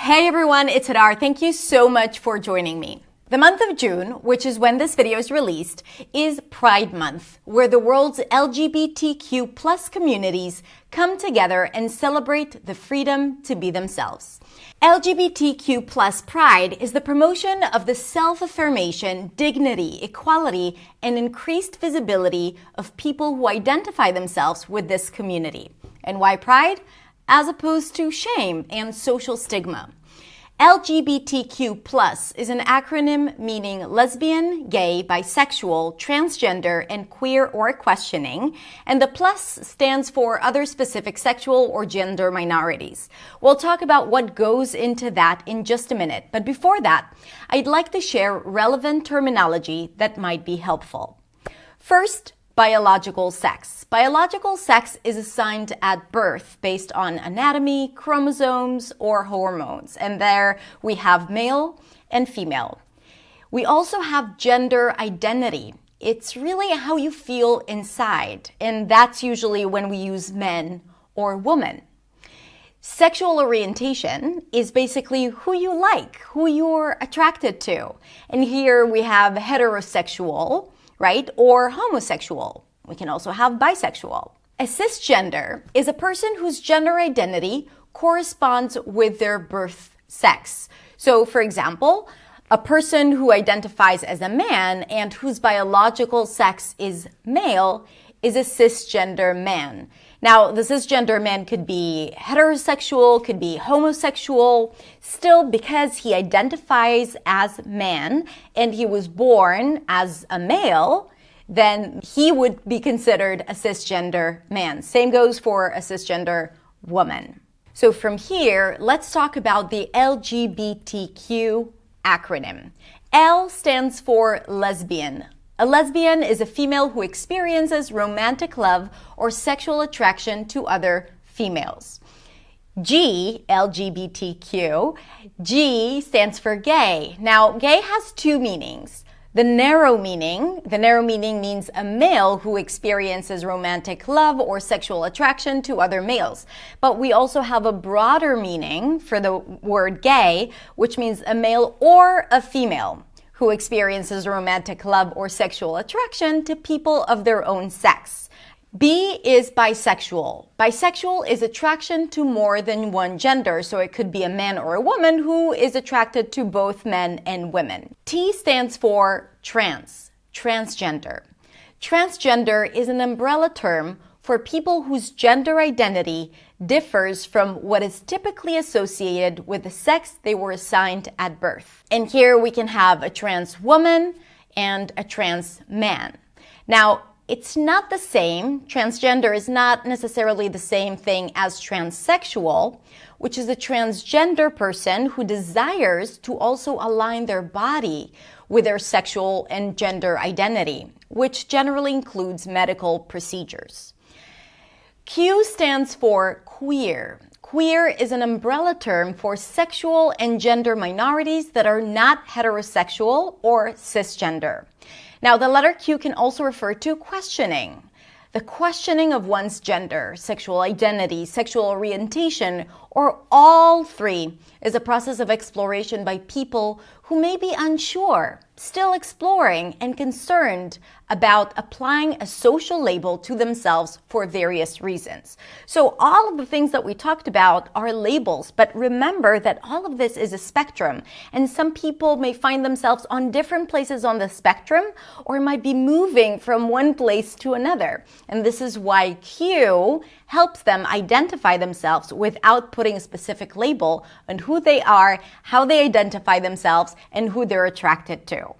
Hey everyone, it's Hadar. Thank you so much for joining me. The month of June, which is when this video is released, is Pride Month, where the world's LGBTQ plus communities come together and celebrate the freedom to be themselves. LGBTQ plus Pride is the promotion of the self-affirmation, dignity, equality, and increased visibility of people who identify themselves with this community. And why Pride? As opposed to shame and social stigma. LGBTQ plus is an acronym meaning lesbian, gay, bisexual, transgender, and queer or questioning, and the plus stands for other specific sexual or gender minorities. We'll talk about what goes into that in just a minute, but before that, I'd like to share relevant terminology that might be helpful. First, biological sex. Biological sex is assigned at birth based on anatomy, chromosomes, or hormones. And there we have male and female. We also have gender identity. It's really how you feel inside. And that's usually when we use men or woman. Sexual orientation is basically who you like, who you're attracted to. And here we have heterosexual, right? Or homosexual. We can also have bisexual. A cisgender is a person whose gender identity corresponds with their birth sex. So, for example, a person who identifies as a man and whose biological sex is male is a cisgender man. Now, the cisgender man could be heterosexual, could be homosexual. Still, because he identifies as man and he was born as a male, then he would be considered a cisgender man. Same goes for a cisgender woman. So from here, let's talk about the LGBTQ acronym. L stands for lesbian. A lesbian is a female who experiences romantic love or sexual attraction to other females. G, LGBTQ, G stands for gay. Now, gay has two meanings. The narrow meaning means a male who experiences romantic love or sexual attraction to other males. But we also have a broader meaning for the word gay, which means a male or a female who experiences romantic love or sexual attraction to people of their own sex. B is bisexual. Bisexual is attraction to more than one gender, so it could be a man or a woman who is attracted to both men and women. T stands for trans, transgender. Transgender is an umbrella term for people whose gender identity differs from what is typically associated with the sex they were assigned at birth. And here we can have a trans woman and a trans man. Now, it's not the same. Transgender is not necessarily the same thing as transsexual, which is a transgender person who desires to also align their body with their sexual and gender identity, which generally includes medical procedures. Q stands for queer. Queer is an umbrella term for sexual and gender minorities that are not heterosexual or cisgender. Now, the letter Q can also refer to questioning. The questioning of one's gender, sexual identity, sexual orientation, or all three is a process of exploration by people who may be unsure, still exploring, and concerned about applying a social label to themselves for various reasons. So all of the things that we talked about are labels, but remember that all of this is a spectrum, and some people may find themselves on different places on the spectrum or might be moving from one place to another. And this is why Q helps them identify themselves without putting a specific label on who they are, how they identify themselves, and who they're attracted to.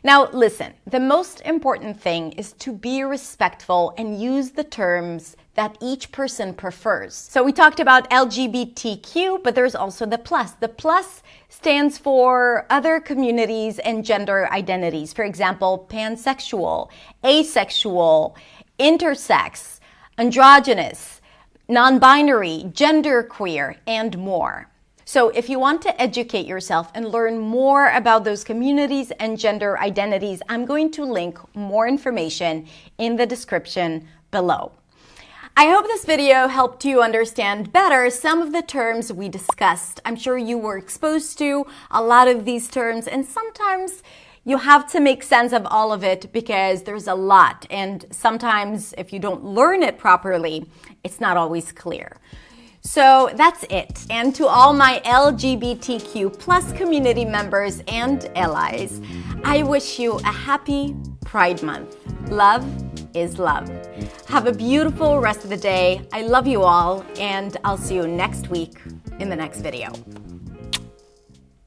Now, listen, the most important thing is to be respectful and use the terms that each person prefers. So we talked about LGBTQ, but there's also the plus. The plus stands for other communities and gender identities. For example, pansexual, asexual, intersex, androgynous, non-binary, genderqueer, and more. So if you want to educate yourself and learn more about those communities and gender identities, I'm going to link more information in the description below. I hope this video helped you understand better some of the terms we discussed. I'm sure you were exposed to a lot of these terms, and sometimes you have to make sense of all of it because there's a lot, and sometimes if you don't learn it properly, it's not always clear. So that's it. And to all my LGBTQ plus community members and allies, I wish you a happy Pride Month. Love is love. Have a beautiful rest of the day. I love you all, and I'll see you next week in the next video.